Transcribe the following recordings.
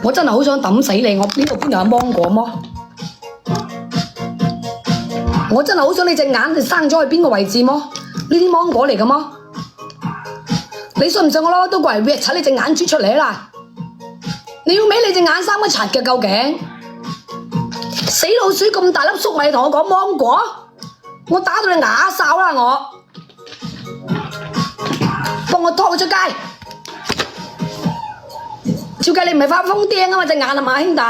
我真係好想抌死你！我邊度有芒果麼？我真係好想你隻眼生咗去邊個位置麼？呢啲芒果嚟㗎麼？你信唔信我攞刀過嚟搣柒你隻眼珠出嚟啦？你要搣你隻眼生乜柒嘅究竟？死老鼠咁大粒粟米同我講芒果，我打到你牙哨啦我！幫我拖佢出街！照計你唔係發瘋釘啊嘛隻眼係嘛兄弟？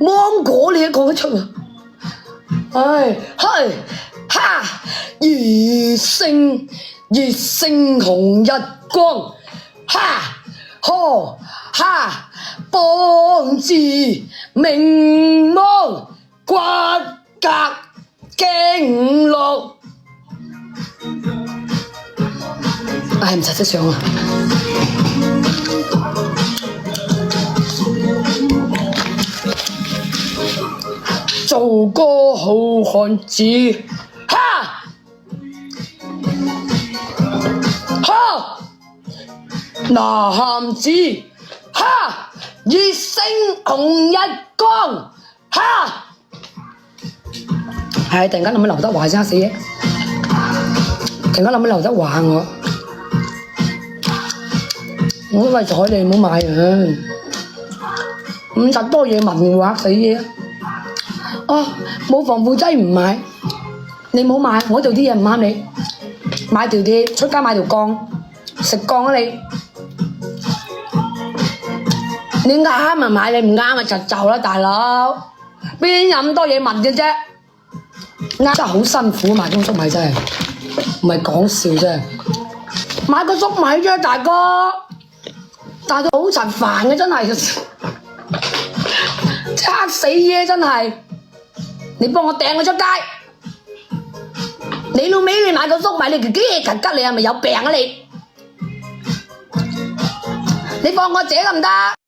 芒果你都講得出啊！唉，嘿，哈，熱星紅日光，哈，呵，哈，邦字明芒骨骼經絡，唉唔實質上啊！做個好漢子，哈，哈，嗱漢子，哈，熱星紅日光，哈，係突然間諗起劉德華先死嘅，突然間諗起劉德華我都為咗你唔好買啊，50多嘢文畫死嘢。哦，冇防腐劑唔買，你唔好買，我做啲嘢唔啱你，買條鐵出街買條鋼，食鋼啊你，你啱咪買，你唔啱咪就走啦大佬，邊有咁多嘢問嘅啫，真係好辛苦買種粟米真係，唔係講笑真係，買個粟米啫大哥，但係都好柒煩嘅真係，嚇死嘢真係。你幫我掟佢出街！你老味你買個粟米，你吉吉你係咪有病啊你？你放我姐得唔得？